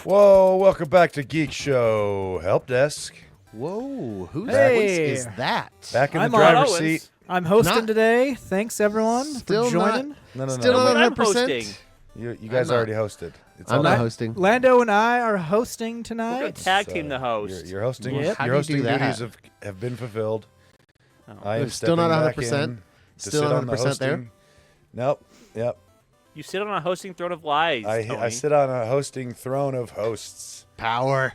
Whoa, welcome back to Geekshow Helpdesk. Whoa, whose Hey. voice is that? Back in I'm the driver's Owens. seat. I'm hosting Not- today. Thanks everyone Still for joining. No. Still No, not wait, I'm 100%. hosting. You guys not. already hosted. It's I'm all not right. hosting. Lando and I are hosting We're tonight. going to tag team the host. Your hosting, Yep. How your do you hosting do that? duties have been fulfilled. Oh. I am We're still not stepping back 100%? in to Still sit not on the 100% there? hosting. Nope. Yep. You sit on a hosting throne of lies, I Tony. sit on a hosting throne of hosts. Power.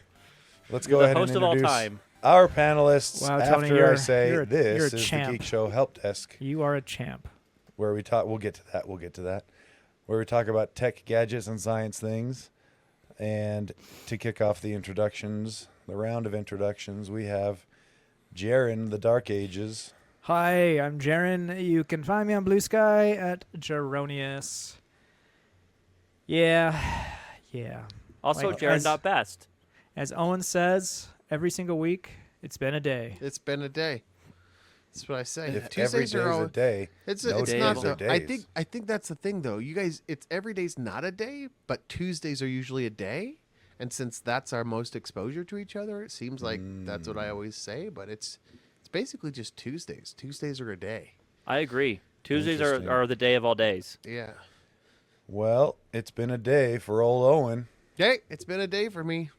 Let's You're go the ahead host and of all introduce time. our panelists Wow, after Tony, I you're say a this is champ. the Geekshow Helpdesk, You are a champ. where we talk. We'll get to that. Where we talk about tech, gadgets, and science things. And to kick off the introductions, the round of introductions, we have Jaren, the Dark Ages. Hi, I'm Jaren. You can find me on Blue Sky at Jaronius. Yeah. Also, Like, Jaron.best. As Owen says, every single week, it's been a day. It's been a day. That's what I say. If every Tuesdays day are is all. a day, It's no it's days not are though. days. I think that's the thing though. You guys, it's every day's not a day, but Tuesdays are usually a day. And since that's our most exposure to each other, it seems like that's what I always say. But it's basically just Tuesdays. Tuesdays are a day. I agree. Tuesdays Interesting. are the day of all days. Yeah. Well, it's been a day for old Owen. Hey, it's been a day for me.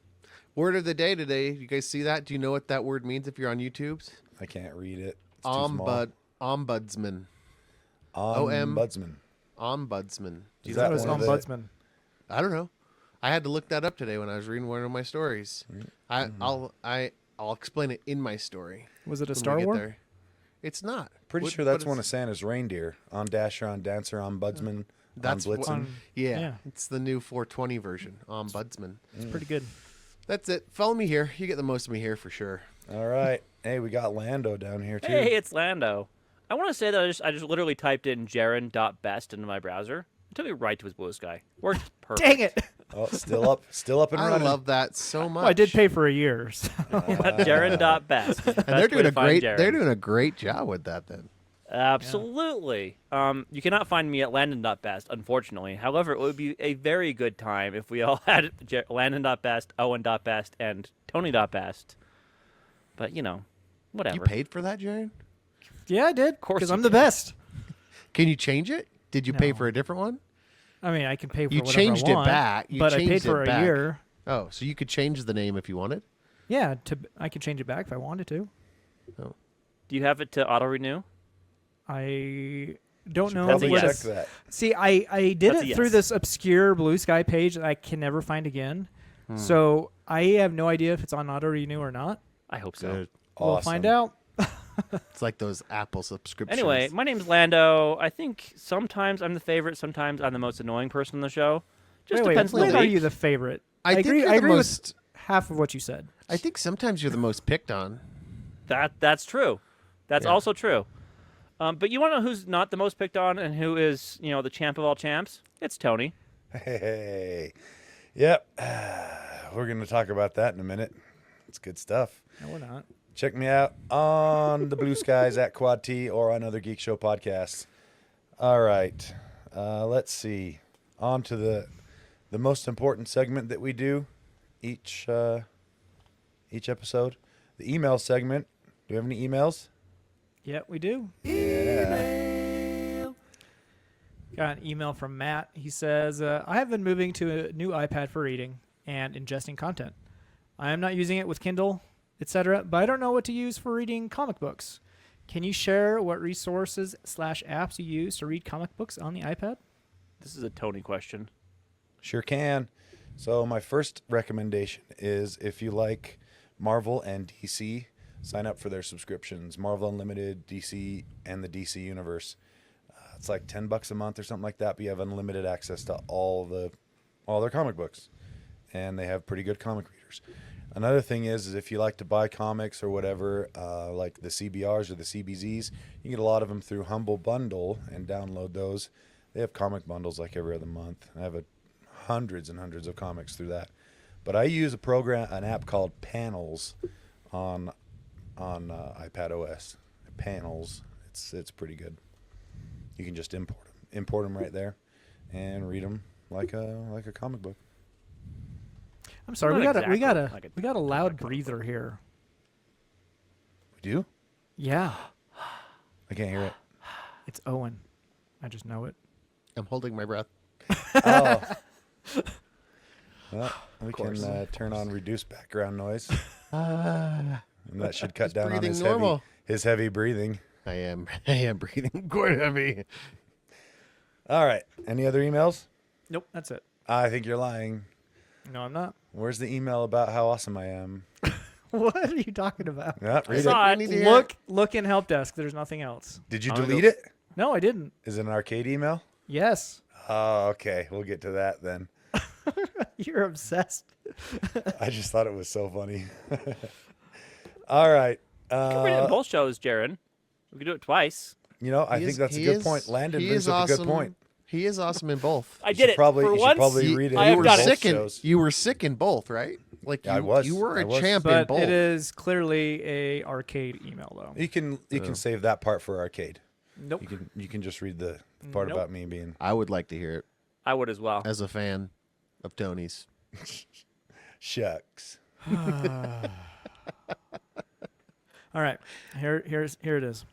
Word of the day today. You guys see that? Do you know what that word means if you're on YouTube? I can't read it. It's too small. Ombudsman. Ombudsman. Ombudsman. Is That that was one of the- Ombudsman. I don't know. I had to look that up today when I was reading one of my stories. I'll explain it in my story. Was it a when we Star get Wars? there. It's not. Pretty What- sure that's but one of it's- Santa's reindeer. On Dasher, on Dancer, Ombudsman, That's on what- Blitzen. On- Yeah, Yeah. it's the new 420 version. Ombudsman. It's pretty good. That's it. Follow me here. You get the most of me here for sure. All right. Hey, we got Lando down here too. Hey, it's Lando. I want to say that I just literally typed in Jaron.best into my browser. It took me right to his Blue Sky. Worked perfect. Dang it! Oh, still up and I running. love that so much. Well, I did pay for a year. So. Jaron.best. and they're doing a great job with that. Then Absolutely. You cannot find me at Landon.best, unfortunately. However, it would be a very good time if we all had Landon.best, Owen.best, and Tony.best. But, whatever. you paid for that, Jaron? Yeah, I did. course Because you I'm the did. best. Can you change it? Did you pay No. for a different one? I mean, I can pay for You whatever changed I it want, back. You but I paid changed for it a back. year. Oh, so you could change the name if you wanted? Yeah, I could change it back if I wanted to. Oh. Do you have it to auto-renew? I don't know. That's a where to- yes. Check that. See, I did That's a it through yes. this obscure Blue Sky page that I can never find again. So I have no idea if it's on auto renew or not. I hope so. Good. We'll find Awesome. out. It's like those Apple subscriptions. Anyway, my name's Lando. I think sometimes I'm the favorite, sometimes I'm the most annoying person on the show. Just wait, depends on when the are week. you the favorite? I think agree. you're I the agree most. with half of what you said. I think sometimes you're the most picked on. That's true. That's Yeah. also true. But you want to know who's not the most picked on and who is, the champ of all champs? It's Tony. Hey. Yep. We're going to talk about that in a minute. It's good stuff. No, we're not. Check me out on the Blue Skies at Quad T or on other Geek Show podcasts. All right. Let's see. On to the most important segment that we do each episode. The email segment. Do we have any emails? Yeah, we do. Yeah. Got an email from Matt. He says, I have been moving to a new iPad for reading and ingesting content. I am not using it with Kindle, etc., but I don't know what to use for reading comic books. Can you share what resources/apps you use to read comic books on the iPad? This is a Tony question. Sure can. So my first recommendation is if you like Marvel and DC, sign up for their subscriptions. Marvel Unlimited, DC, and the DC Universe. It's like $10 a month or something like that, but you have unlimited access to all their comic books. And they have pretty good comic readers. Another thing is if you like to buy comics or whatever, like the CBRs or the CBZs, you can get a lot of them through Humble Bundle and download those. They have comic bundles like every other month. I have hundreds and hundreds of comics through that. But I use an app called Panels on iPad OS. Panels, it's pretty good. You can just import them right there, and read them like a comic book. I'm sorry. Not We exactly got like a we got a loud TikTok breather here. We do? Yeah, I can't hear it. it's Owen. I just know it. I'm holding my breath. Oh. Well, we course, can turn on reduce background noise, Ah, and that should cut He's down on breathing his normal. heavy breathing. I am breathing quite heavy. All right. Any other emails? Nope, that's it. I think you're lying. No, I'm not. Where's the email about how awesome I am? What are you talking about? Yeah, I read it. saw I it. need to hear it. Look in help desk. There's nothing else. Did you I'm gonna delete go- it? No, I didn't. Is it an arcade email? Yes, Oh, okay. We'll get to that then. you're obsessed. I just thought it was so funny. All right. You can read it in both shows, Jaron. We can do it twice. You know, I think that's a good point. Landon brings up a good point. He is awesome in both. I You did should it probably- for you should once. probably read it I You have were done both it. sick in shows. you were sick in both, right? Like Yeah, you, I was. you were I a was. champ in But both. it is clearly a arcade email though. You can save that part for arcade. Nope. You can just read the part Nope. about me being I would like to hear it I would as well. as a fan of Tony's. shucks. All right, here it is.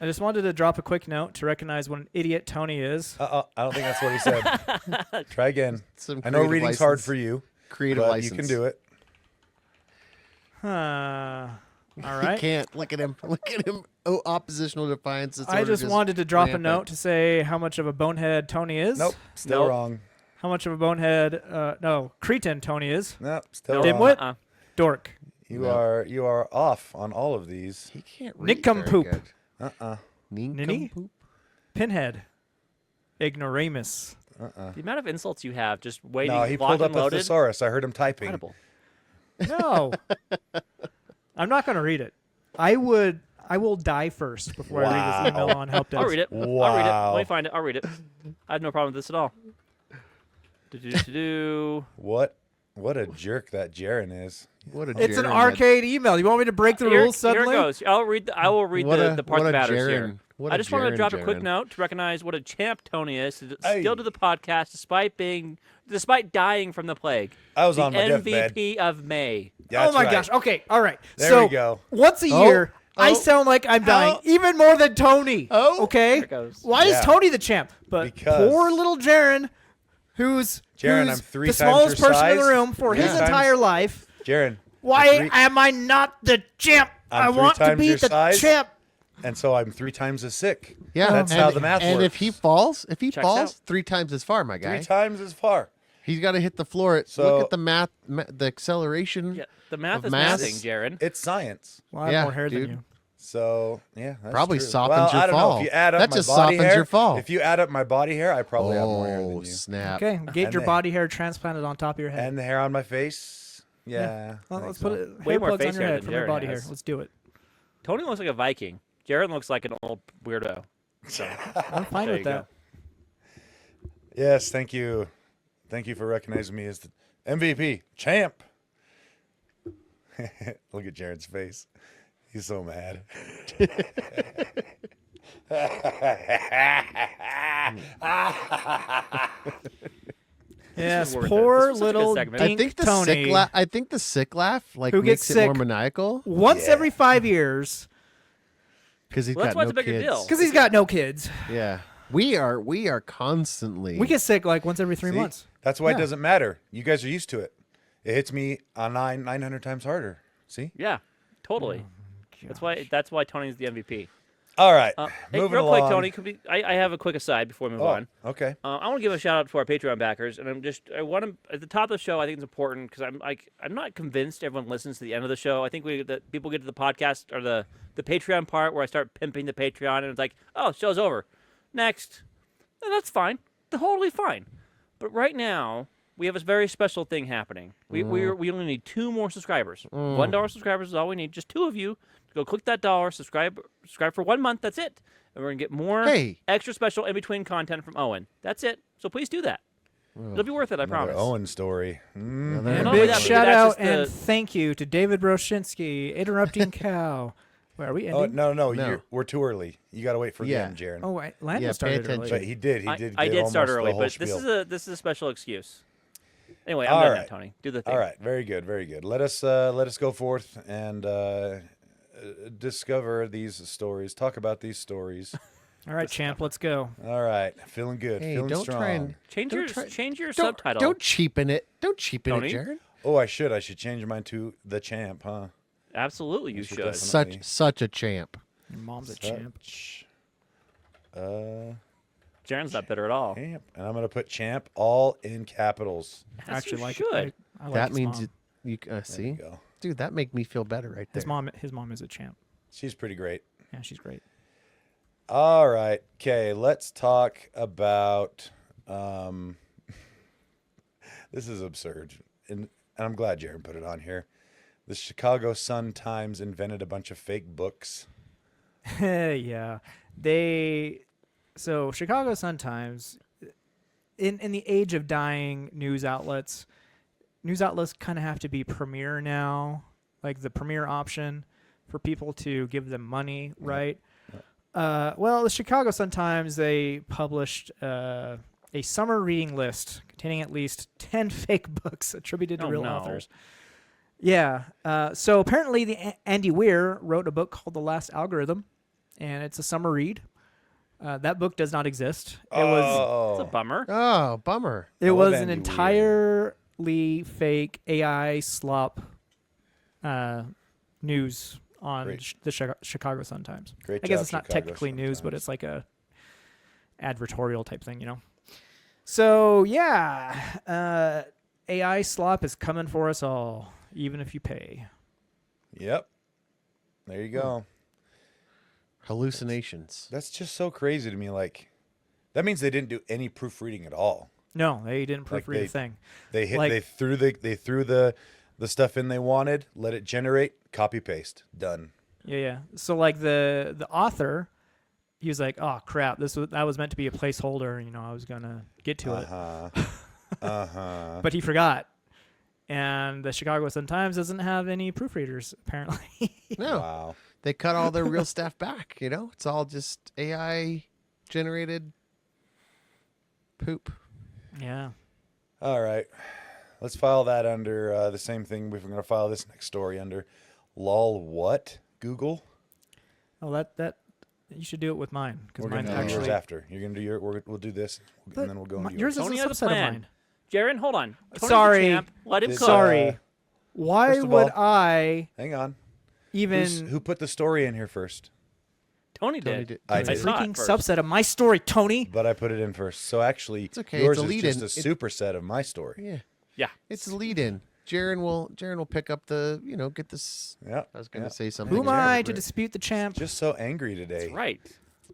I just wanted to drop a quick note to recognize what an idiot Tony is. I don't think that's what he said. Try again. Some I know creative reading's hard license. for you, Creative but license. you can do it. All He right. can't. Look at him. Look at him. Oh, oppositional defiance. I just wanted to drop a rampant. note to say how much of a bonehead Tony is. Nope, still Nope. wrong. How much of a bonehead, cretin Tony is. Nope, still Dimwit? wrong. Uh-uh. Dork. You No. are off on all of these. He can't read Nincompoop. very good. Uh-uh. Ninny? Nincompoop. Pinhead. Ignoramus. The amount of insults you have just waiting, No, he locked pulled up and a loaded. thesaurus. I heard him typing. Incredible. No. I'm not going to read it. I will die first before I read this email Wow. on help desk. I'll read it. I'll read it. Wow. Let me find it. I'll read it. I have no problem with this at all. Do. What a jerk that Jaron is. What a It's an Jaren arcade email. You want me to break the Here rules it suddenly? goes. I will read the part what that a matters Jaren. here. What I a just wanted to Jaren, drop a quick Jaren. note to recognize what a champ Tony is, Hey. still to the podcast despite dying from the plague. I was The on my deathbed. MVP of May. That's Oh my right. gosh. Okay. All right. There so we go. once a Oh, year, I oh, sound like I'm dying oh. even more than Tony. Oh. Okay. There it goes. Why Yeah. is Tony the champ? But Because- poor little Jaron, who's Jaron, who's I'm three the times smallest your person in the size. room for his Yeah. entire life. Jaron. Why I'm three- am I not the champ? I'm I three want to times be your the size. champ. And so I'm 3 times as sick. Yeah, That's and, how the math and works. if he falls, Checks falls out. 3 times as far, my guy. 3 times as far. He's got to hit the floor. So- Look at the math, the acceleration. Yeah, the math Of is mass. mathing, Jaron. It's science. Well, I have Yeah, more hair dude. than you. So yeah, that's Probably true. softens well, your I don't fall. know. If you add up That my just body softens hair, your fall. If you add up my body hair, I probably have more hair than Oh, you. snap. Okay, get And your the- body hair transplanted on top of your head. And the hair on my face. Yeah. Well, I let's think put so. it Way hair more plugs face on your hair head than from your Jared body hair. has. Let's do it. Tony looks like a Viking. Jaron looks like an old weirdo. So I'm fine there with you that. go. Yes, thank you. Thank you for recognizing me as the MVP, champ. Look at Jared's face. He's so mad. Yes, worth it. poor This was such a good little segment. I dink think the Tony. sick laugh. I think the sick laugh like Who makes gets it more sick? maniacal Once Yeah. every 5 years because he's Well, that's got why no it's a bigger kids. deal. because he's got no kids. Yeah, we are constantly. We get sick like once every 3 See? months. That's why Yeah. it doesn't matter. You guys are used to it. It hits me on 900 times harder. See? Yeah, totally. That's why Tony's the MVP. All right. Hey, Moving real along. quick, Tony, I have a quick aside before we move Oh, on. okay. I want to give a shout out to our Patreon backers, and I want to at the top of the show. I think it's important because I'm not convinced everyone listens to the end of the show. I think that people get to the podcast or the Patreon part where I start pimping the Patreon, and it's like, oh, show's over, next, and that's fine, totally fine. But right now we have a very special thing happening. We only need 2 more subscribers. $1 subscribers is all we need. Just 2 of you. Go click that dollar, subscribe for 1 month. That's it. And we're gonna get more Hey. extra special in between content from Owen. That's it. So please do that. It'll be worth it. I Another promise. Owen story. And not a only big that, but shout that's out just and the- thank you to David Broshinsky, Interrupting Cow. Where are we Oh ending? no, No. we're too early. You got to wait for Yeah. the end, Jaron. Oh, wait, Landon Yeah, pay started attention. early. But he did. He I did. did get start almost early, the whole but spiel. this is a special excuse. Anyway, I'm All done right. now, Tony. Do the thing. All right, very good, very good. Let us go forth and discover these stories. Talk about these stories. All right, champ, let's go. All right, feeling good, Hey, feeling don't strong. try and Change don't your try- change your don't, subtitle. Don't cheapen it. Don't cheapen Tony? it, Jared. Oh, I should change mine to the champ, huh? Absolutely, you We should should. definitely- Such a champ. Your mom's a champ. Such Jaren's not bitter at all. champ, and I'm gonna put champ all in capitals. I actually you like should. it. I like That his means mom. you There see, you go. dude. That make me feel better right there. His mom is a champ. She's pretty great. Yeah, she's great. All right, okay. Let's talk about. This is absurd, and I'm glad Jared put it on here. The Chicago Sun-Times invented a bunch of fake books. Yeah. So Chicago Sun-Times, in the age of dying news outlets kind of have to be premier now, like the premier option for people to give them money, right? Well, the Chicago Sun-Times, they published a summer reading list containing at least 10 fake books attributed to Oh, real no. authors. Yeah. So apparently Andy Weir wrote a book called The Last Algorithm, and it's a summer read. That book does not exist. It was It's a bummer. Oh, bummer. it I was love an Andy Weir. entirely fake AI slop news on Great. the Chicago Sun-Times. Great I guess job, it's not Chicago technically news, but Sun-Times. it's like a advertorial type thing, you know. So yeah, AI slop is coming for us all, even if you pay. Yep. There you go. Hallucinations. That's just so crazy to me. Like, that means they didn't do any proofreading at all. No, they didn't Like proofread a thing. They hit. Like- they threw the stuff in they wanted. Let it generate. Copy paste. Done. Yeah. So like the author, he was like, "Oh crap, that was meant to be a placeholder. You know, I was gonna get to it, but he forgot." And the Chicago Sun-Times doesn't have any proofreaders apparently. No, Wow. they cut all their real staff back. You know, it's all just AI generated poop. Yeah. All right. Let's file that under the same thing. We're going to file this next story under lol what? Google? Oh, that you should do it with mine because We're mine going to do yours actually. after. You're going to do we'll do this, and then we'll go into Yours yours. is Tony a has a subset of plan. mine. Jaren, hold on. Tony's the Sorry. champ. Let him Did- cook. Sorry. Why first of would all- I Hang on. even Who put the story in here first? Tony Tony did. did. I it's a did. saw it freaking first. subset of my story, Tony? But I put it in first. So actually, It's okay, yours it's a is lead-in. just a It- superset of my story. Yeah, Yeah. it's a lead in. Jaren will pick up the get this. Yeah. I was gonna yeah. say something. Who am I to inappropriate. dispute the champ? Just so angry today. That's right.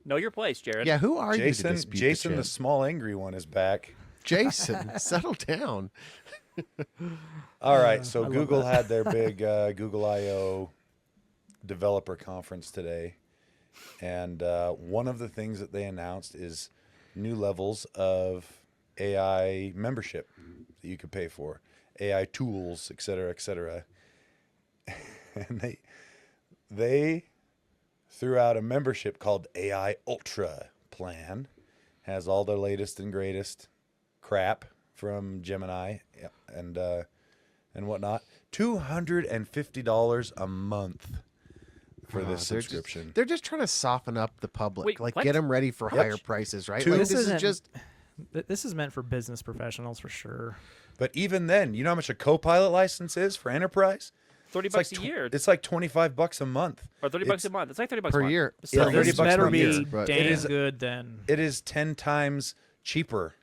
Know your place, Jared. Yeah, who are you to Jason, dispute Jason, the the champ? small angry one, is back. Jason, settle down. All right, so I love Google that. had their big Google I/O developer conference today, and one of the things that they announced is new levels of AI membership that you could pay for, AI tools, et cetera, et cetera. And they threw out a membership called AI Ultra plan, has all the latest and greatest crap from Gemini and whatnot. $250 a month for this They're subscription. They're just trying to soften up the public, Wait, like what? get them ready for Yep. higher prices, right? Two- Like, This this is isn't- just This is meant for business professionals for sure. But even then, you know how much a Copilot license is for enterprise? $30 It's like bucks a year. It's like $25 a month. Or 30 bucks a month. It's like 30 bucks per a month. year. It's Yeah, So still- 30 this bucks better per be year, but- dang It is- good then. It is 10 times cheaper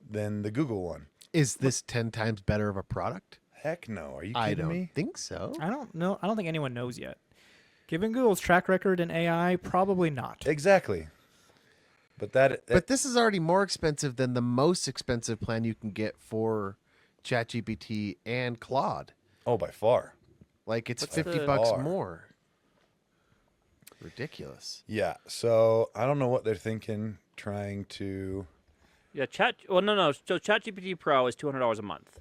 than the Google one. is this 10 times better of a product? Heck no. Are you I kidding don't me? think so. I don't know. I don't think anyone knows yet. Given Google's track record in AI, probably not. Exactly. But that But this is already more expensive than the most expensive plan you can get for ChatGPT and Claude. oh, by far. Like it's What's 50 the- bucks Bar. more. Ridiculous. Yeah. So I don't know what they're thinking, trying to. Yeah, no. So ChatGPT Pro is $200 a month.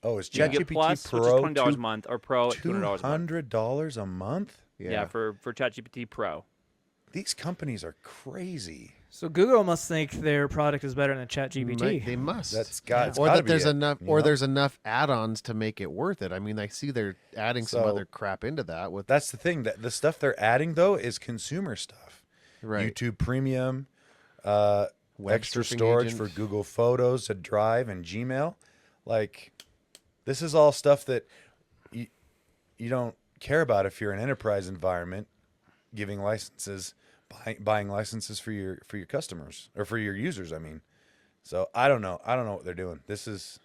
Oh, is You can get ChatGPT Plus, which is Pro $20 a month, or Pro at $200 a month. $200 a month? Yeah, for ChatGPT Pro. These companies are crazy. So Google must think their product is better than ChatGPT. They must. That's got or gotta that be there's it, enough, you or know? there's enough add-ons to make it worth it. I mean, I see they're adding some So- other crap into that with That's the thing. That the stuff they're adding though is consumer stuff. right. YouTube Premium, Web extra surfing storage agent. for Google Photos, a Drive, and Gmail. Like, this is all stuff that you don't care about if you're an enterprise environment, giving licenses, buying licenses for your customers or for your users. I mean, so I don't know what they're doing. This is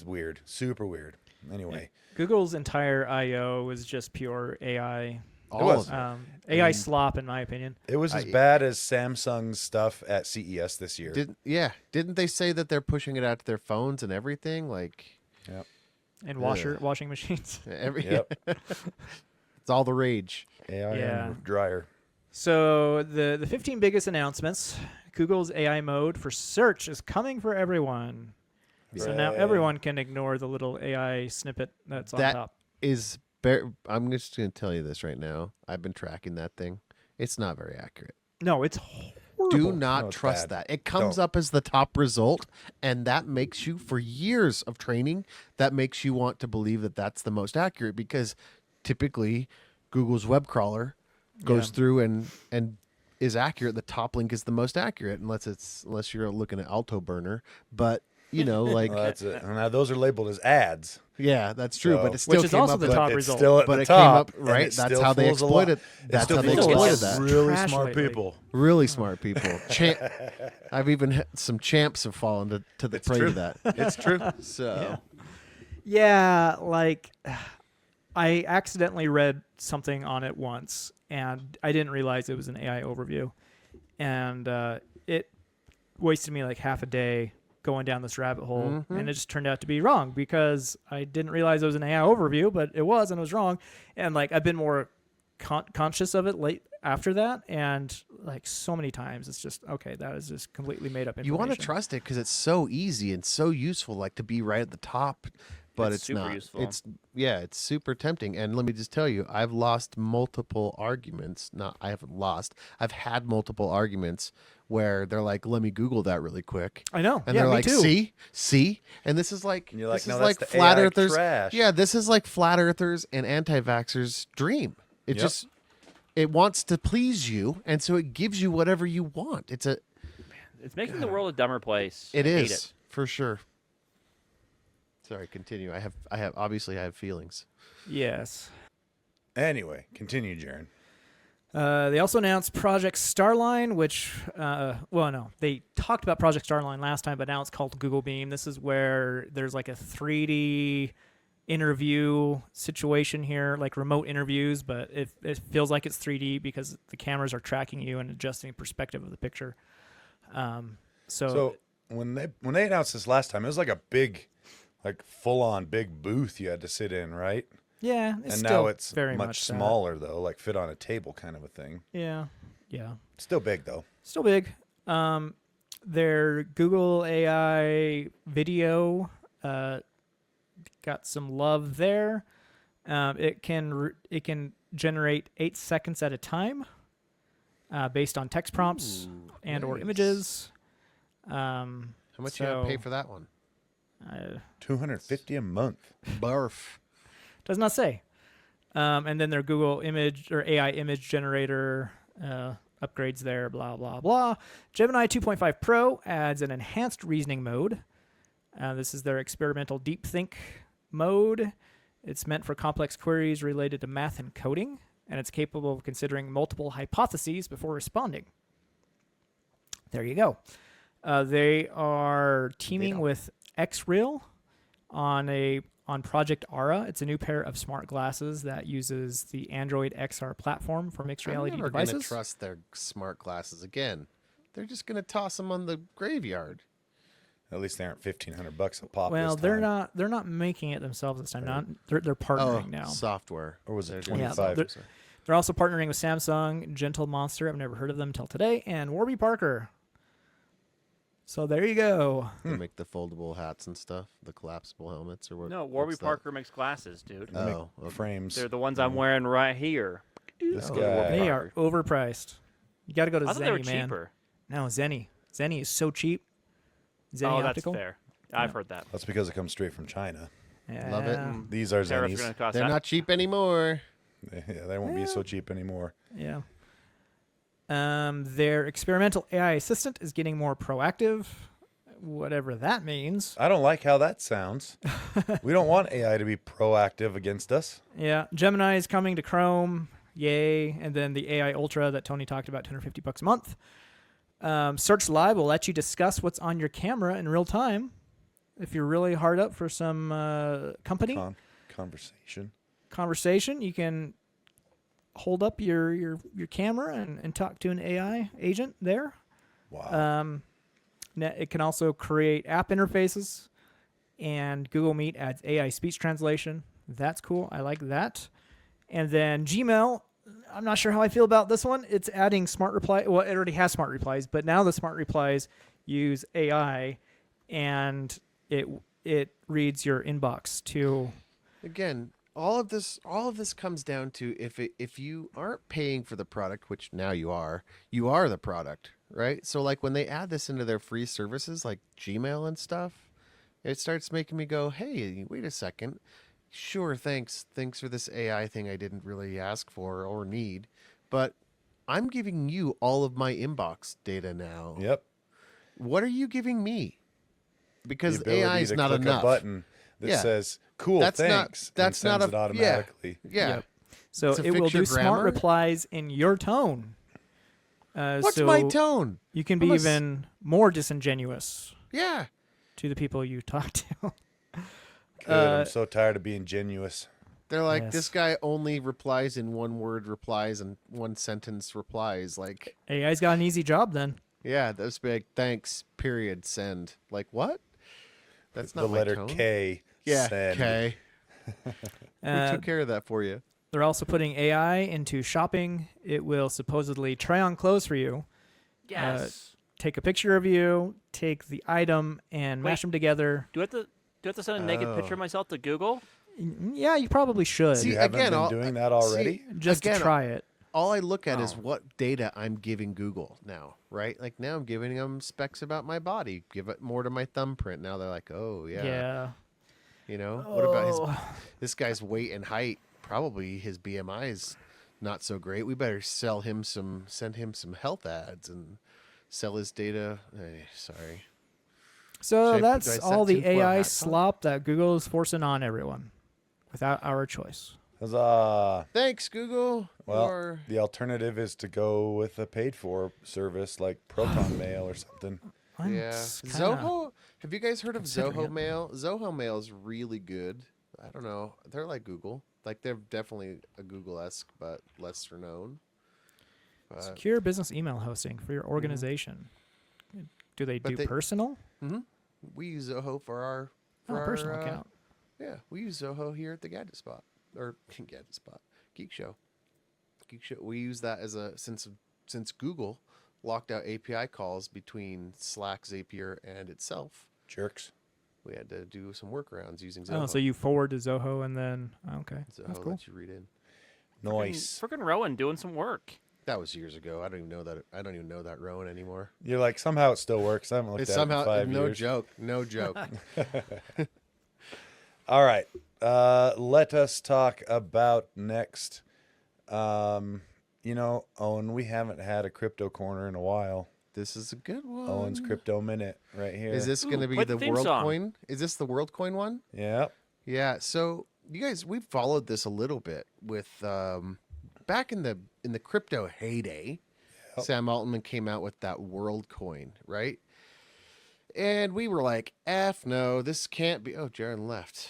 weird, super weird. Anyway, Google's entire I/O was just pure AI. All was. of it. AI slop, in my opinion. it was as bad as Samsung's stuff at CES this year. Didn't they say that they're pushing it out to their phones and everything? Like Yep. And Ugh. washing machines. every Yep. it's all the rage. AI Yeah. and dryer. So the 15 biggest announcements. Google's AI mode for search is coming for everyone. So now Hooray. everyone can ignore the little AI snippet that's on That top. is I'm just going to tell you this right now. I've been tracking that thing. It's not very accurate. No, it's horrible. Do not No, it's trust bad. that. It comes Don't. up as the top result, and that makes you, for years of training, that makes you want to believe that that's the most accurate because typically Google's web crawler goes Yeah. through and is accurate. The top link is the most accurate unless you're looking at Alto Burner. But you know, like Well, that's it. And now those are labeled as ads, yeah, that's true. So- but it still Which is came also up the with- top it's result. still at But the it came top, up and right. it That's still how they fools a lot. exploited. It That's still how they fools a lot exploited of that. Really Trash smart lately. people. Really smart people. I've even had some champs have fallen to the It's prey true. to that. It's true. So Yeah, like I accidentally read something on it once, and I didn't realize it was an AI overview, and it wasted me like half a day going down this rabbit hole, and it just turned out to be wrong because I didn't realize it was an AI overview, but it was, and it was wrong, and like I've been more conscious of it late after that, and like so many times it's just okay, that is just completely made up information. you want to trust it because it's so easy and so useful, like to be right at the top. But It's it's super not. useful. It's super tempting. And let me just tell you, I've lost multiple arguments. I haven't lost. I've had multiple arguments where they're like, "Let me Google that really quick." I know, And yeah, they're me like, too. see, and this is like, And you're like, this "No, is that's like the flat AI earthers. trash." Yeah, this is like flat earthers and anti-vaxxers' dream. It Yep. just, it wants to please you, and so it gives you whatever you want. It's making the world a dumber place. It I hate is it. for sure. Sorry, continue. I have feelings. Yes. Anyway, continue, Jaron. They also announced Project Starline, which, they talked about Project Starline last time, but now it's called Google Beam. This is where there's like a 3D interview situation here, like remote interviews, but it feels like it's 3D because the cameras are tracking you and adjusting perspective of the picture. So when they announced this last time, it was like a big, like full-on big booth you had to sit in, right? yeah, it's And still now it's very much that. smaller though, like fit on a table kind of a thing. Yeah. Still big though. Still big. Their Google AI video got some love there. It can generate 8 seconds at a time, based on text prompts and or nice. images. How much you gotta pay for that one? $250 a month. Barf. Does not say. And then their Google image or AI image generator upgrades there, blah, blah, blah. Gemini 2.5 Pro adds an enhanced reasoning mode. This is their experimental deep think mode. It's meant for complex queries related to math and coding, and it's capable of considering multiple hypotheses before responding. There you go. They are teaming with XReal on Project Aura. It's a new pair of smart glasses that uses the Android XR platform for mixed reality I'm never devices. gonna trust their smart glasses again. They're just gonna toss them on the graveyard. At least they aren't $1,500 a pop. Well, this they're time. not making it themselves this time. They're partnering now. Software. Or was it They're doing 25? Yeah, They're also partnering with Samsung, Gentle Monster. I've never heard of them until today, and Warby Parker. So there you go. They make the foldable hats and stuff, the collapsible helmets, or what? No, Warby what's that? Parker makes glasses, dude. They make Oh, okay. frames. They're the ones I'm wearing right here. This Oh, guy. They are overpriced. You got to go to I thought they were Zenny, man. cheaper. No, Zenny. Zenny is so cheap. Zenny Oh, that's Optical. fair. I've heard that. That's because it comes straight from China. Love it. Yeah. These are Tariffs Zennies. going to cost They're that. not cheap anymore. Yeah, they won't be so cheap anymore. Yeah. Their experimental AI assistant is getting more proactive, whatever that means. I don't like how that sounds. We don't want AI to be proactive against us. Yeah, Gemini is coming to Chrome, yay! And then the AI Ultra that Tony talked about, $250 a month. Search Live will let you discuss what's on your camera in real time. If you're really hard up for some company conversation, you can hold up your camera and talk to an AI agent there. Wow. It can also create app interfaces, and Google Meet adds AI speech translation. That's cool. I like that. And then Gmail, I'm not sure how I feel about this one. It's adding smart reply. Well, it already has smart replies, but now the smart replies use AI, and it reads your inbox to. Again, all of this comes down to if you aren't paying for the product, which now you are the product, right? So like when they add this into their free services like Gmail and stuff, it starts making me go, hey, wait a second. Sure, thanks for this AI thing I didn't really ask for or need, but I'm giving you all of my inbox data now. Yep. What are you giving me? Because The ability AI is to not click enough. a button that Yeah. says "Cool, That's thanks," that's and not sends a it automatically. Yeah. Yep. So To it will fix your do smart grammar? replies in your tone. What's so my tone? You can be I'm a s- even more disingenuous Yeah. to the people you talk to. Good. I'm so tired of being genuous. They're like, Yes. this guy only replies in one word replies and one sentence replies. Like, AI's got an easy job then. yeah, that's be like, thanks, period, send. Like, what? That's not The my letter tone. K. Yeah, Send. K. We Uh, took care of that for you. They're also putting AI into shopping. It will supposedly try on clothes for you, Yes. take a picture of you, take the item, and mash Wait. them together. Do I have to send a naked picture Oh. of myself to Google? Yeah, you probably should. See, You haven't again, been doing that already? just again, to try it. all I look at is Oh. what data I'm giving Google now, right? Like now I'm giving them specs about my body. Give it more to my thumbprint. Now they're like, oh Yeah. you know, what about Oh. this guy's weight and height? Probably his BMI is not so great. We better send him some health ads and sell his data. Sorry. So Should I- that's do I set all the tinfoil AI hats on? slop that Google is forcing on everyone without our choice. Huzzah. Thanks, Google. Well, Or the alternative is to go with a paid-for service like Proton Mail or something. I'm yeah, kinda- Zoho. Have you guys heard of considering Zoho it. Mail? Zoho Mail is really good. I don't know. They're like Google. Like they're definitely a Google-esque, but lesser known. But, Secure business email hosting for your organization. Do they But do they- personal? we use Zoho for our Personal account. Yeah, we use Zoho here at the Gadget Spot or Gadget Spot Geek Show. Geek Show. We use that as a since Google locked out API calls between Slack, Zapier, and itself. Jerks. We had to do some workarounds using Zoho. Oh, so you forward to Zoho and then okay, Zoho that's cool. lets you read in. Nice. Frickin' Rowan doing some work. That was years ago. I don't even know that Rowan anymore. You're like, somehow it still works. I haven't looked It's at somehow it in 5 no years. joke. No joke. All right. Let us talk about next. Owen, we haven't had a crypto corner in a while. This is a good one. Owen's Crypto Minute right here. Is this going to Ooh, be play the the theme world song. coin? Is this the world coin one? Yeah. Yeah. So you guys, we've followed this a little bit with back in the crypto heyday. Yep. Sam Altman came out with that world coin, right? And we were like, "F no, this can't be." Oh, Jaron left.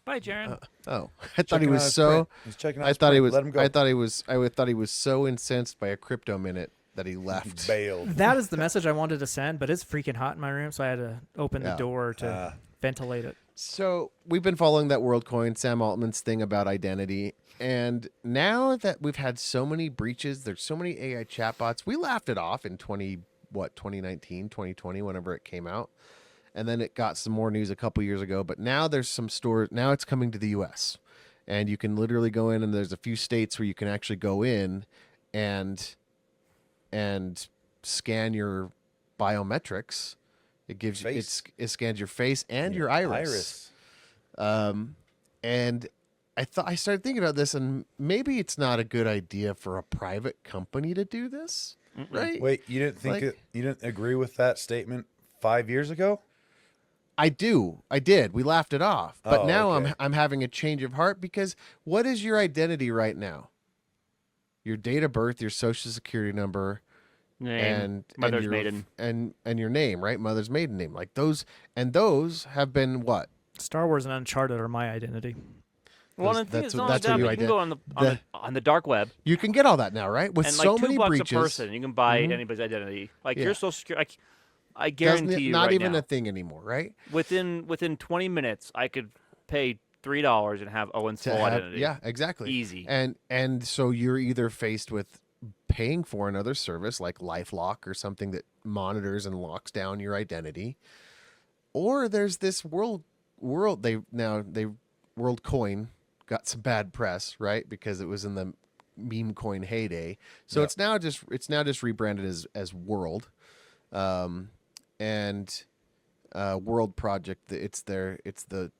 Bye, Jaron. Oh, I thought he Checking out was his so. print. He's checking out I his thought he print. was. Let him go. I thought he was so incensed by a crypto minute that he left. Bailed. That is the message I wanted to send, but it's freaking hot in my room, so I had to open the Yeah. door to ventilate it. So we've been following that WorldCoin, Sam Altman's thing about identity. And now that we've had so many breaches, there's so many AI chatbots. We laughed it off in 2019, 2020, whenever it came out. And then it got some more news a couple years ago. But now there's some stores. Now it's coming to the US. And you can literally go in, and there's a few states where you can actually go in and scan your biometrics. It gives you it scans your face and your iris. And I started thinking about this, and maybe it's not a good idea for a private company to do this, right? Wait, you didn't think you didn't agree with that statement 5 years ago? I did. We laughed it off, but now okay. I'm having a change of heart, because what is your identity right now? Your date of birth, your social security number, Name, mother's maiden, and your name, right? Mother's maiden name, like those, and those have been what? Star Wars and Uncharted are my identity. Well, Those- and the thing that's is, what- not only that's what that, you but you can go on the dark web, You can get all that now, right? With and so like many $2 breaches, a person, you can buy Mhm. anybody's identity. Like Yeah. your social security, I doesn't guarantee it- you, not right even now, a thing anymore, right? within 20 minutes, I could pay $3 and have Owen's To full have- identity. yeah, exactly. Easy. And so you're either faced with paying for another service like LifeLock or something that monitors and locks down your identity, or there's this WorldCoin got some bad press, right? Because it was in the meme coin heyday. So Yep. it's now just rebranded as World, and World Project. It's the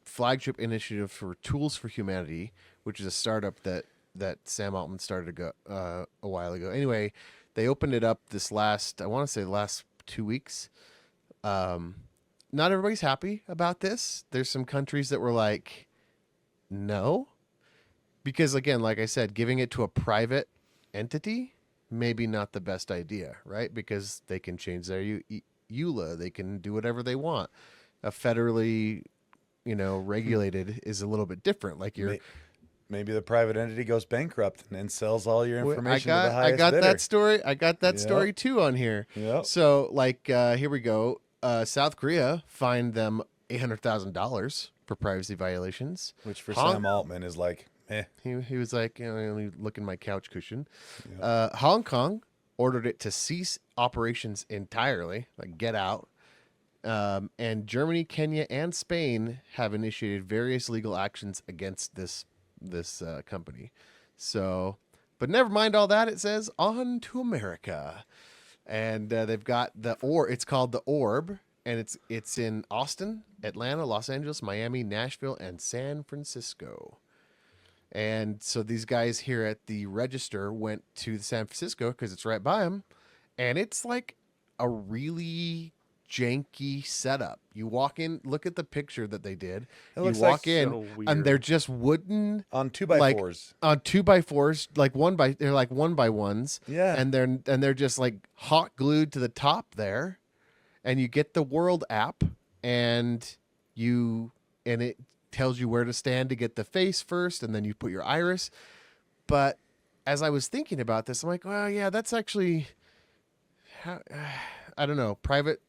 flagship initiative for Tools for Humanity, which is a startup that Sam Altman started a while ago. Anyway, they opened it up the last 2 weeks. Not everybody's happy about this. There's some countries that were like, no, because again, like I said, giving it to a private entity, maybe not the best idea, right? Because they can change their EULA, they can do whatever they want. A federally, regulated is a little bit different. Like Maybe the private entity goes bankrupt and sells all your Well, information to the highest I got bidder. that story. I got that Yep. story too on here. Yep. So, here we go. South Korea fined them $800,000 for privacy violations. Which for Hong- Sam Altman is like, eh. He was like, I only look in my couch cushion. Yep. Hong Kong ordered it to cease operations entirely, like get out. And Germany, Kenya, and Spain have initiated various legal actions against this company. So, but never mind all that. It says on to America, and they've got it's called the Orb, and it's in Austin, Atlanta, Los Angeles, Miami, Nashville, and San Francisco. And so these guys here at the Register went to San Francisco because it's right by them, and it's like a really janky setup. You walk in, look at the picture that they did. It You looks walk like in, so and weird. they're just wooden On 2x4s. like, on 2x4s, they're like 1x1s. Yeah. And they're just like hot glued to the top there. And you get the World app, and it tells you where to stand to get the face first, and then you put your iris. But as I was thinking about this, I'm like, well, yeah, that's actually I don't know.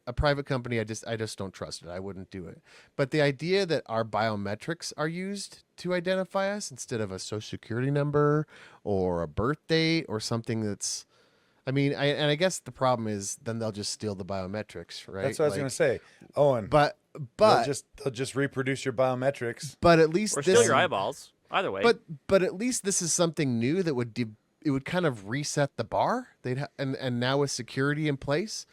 A private company, I just don't trust it. I wouldn't do it. But the idea that our biometrics are used to identify us instead of a social security number or a birth date or something that's, I guess the problem is then they'll just steal the biometrics, right? That's what I was going to say. Owen, But they'll just reproduce your biometrics. but at least or this, steal your eyeballs. Either way. But at least this is something new that it would kind of reset the bar. And now with security in place,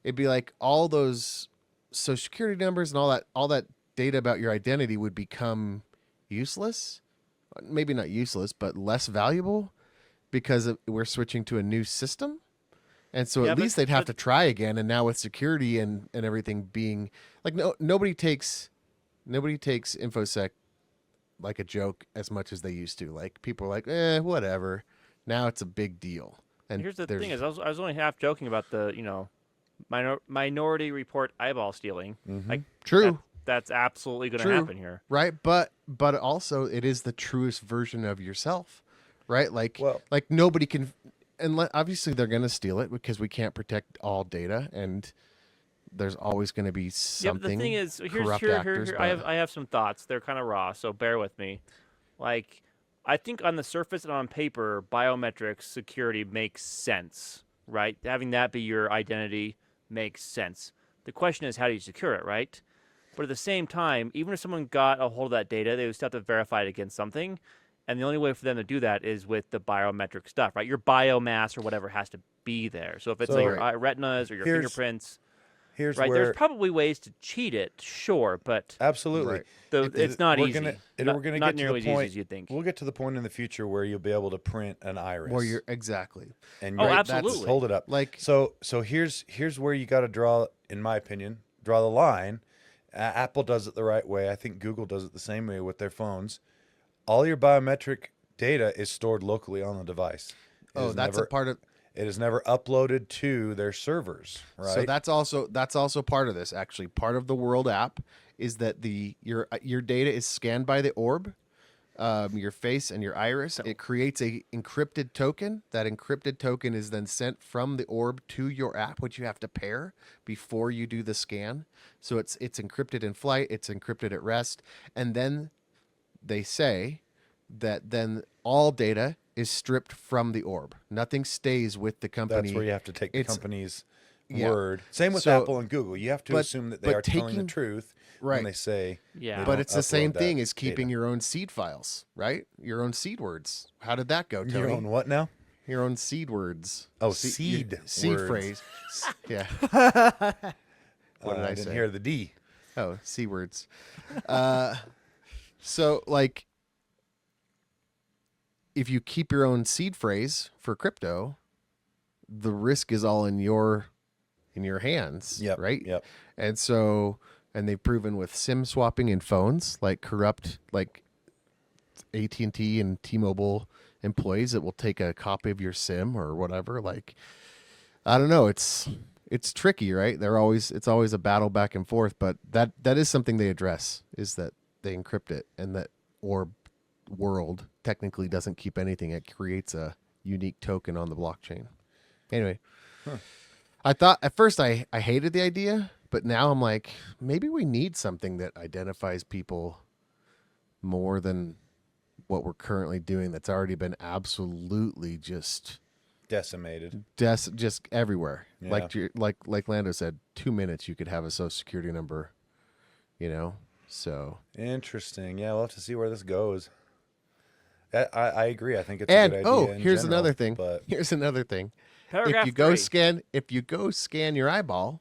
it'd be like all those social security numbers and all that data about your identity would become useless. Maybe not useless, but less valuable because we're switching to a new system. And so Yeah, at least they'd have to try again. And now with security and everything being like, nobody takes InfoSec like a joke as much as they used to. Like people are like, whatever. Now it's a big deal. And here's the thing: is I was only half joking about the Minority Report eyeball stealing. Like true. that's absolutely going to True. happen here. Right, but also it is the truest version of yourself, right? Like nobody can, and obviously they're going to steal it because we can't protect all data, and there's always going to be Yeah, something. but the thing is, corrupt here, actors, I but- have some thoughts. They're kind of raw, so bear with me. Like, I think on the surface and on paper, biometrics security makes sense, right? Having that be your identity makes sense. The question is, how do you secure it, right? But at the same time, even if someone got a hold of that data, they would still have to verify it against something. And the only way for them to do that is with the biometric stuff, right? Your biomass or whatever has to be there. So if it's So- like your retinas or your Here's- fingerprints, Here's right? where There's probably ways to cheat it, sure, but absolutely. Right. it's not we're easy. Gonna, not we're gonna not get to nearly the as point. easy as you'd think. We'll get to the point in the future where you'll be able to print an iris. Where you're exactly and Oh, you're- absolutely. Just hold it up. like So here's where you got to draw, in my opinion, draw the line. Apple does it the right way. I think Google does it the same way with their phones. All your biometric data is stored locally on the device. oh, that's a part of. It is never uploaded to their servers, right? So that's also part of this. Actually, part of the World app is that your data is scanned by the orb, your face and your iris. It creates a encrypted token. That encrypted token is then sent from the orb to your app, which you have to pair before you do the scan. So it's encrypted in flight, it's encrypted at rest, and then they say that then all data is stripped from the orb. Nothing stays with the company. That's where you have to take the It's- company's yeah. word. Same with So- Apple and Google. You have to but- assume that they but are telling the taking- truth Right. when they say. Yeah. they But don't it's the same upload that thing as keeping data. your own seed files, right? Your own seed words. How did that go, Tony? Your own what now? Your own seed words. Oh, seed words. phrase. Yeah. What did I didn't say? hear the D. Oh, C words. So like, if you keep your own seed phrase for crypto, the risk is all in your hands. Yep. Right. Yep. And so, and they've proven with SIM swapping in phones, like corrupt, like AT&T and T-Mobile employees that will take a copy of your SIM or whatever. Like, I don't know. It's tricky, right? It's always a battle back and forth, but that is something they address, is that they encrypt it, and that orb world technically doesn't keep anything. It creates a unique token on the blockchain. Anyway, I thought at first I hated the idea, but now I'm like, maybe we need something that identifies people more than what we're currently doing. That's already been absolutely just Decimated. just everywhere. Yeah. Like Lando said, 2 minutes you could have a social security number, so. Interesting. Yeah, we'll have to see where this goes. I agree. I think it's And a good idea. in here's general, another thing. But Here's another thing. Paragraph If you go scan your eyeball,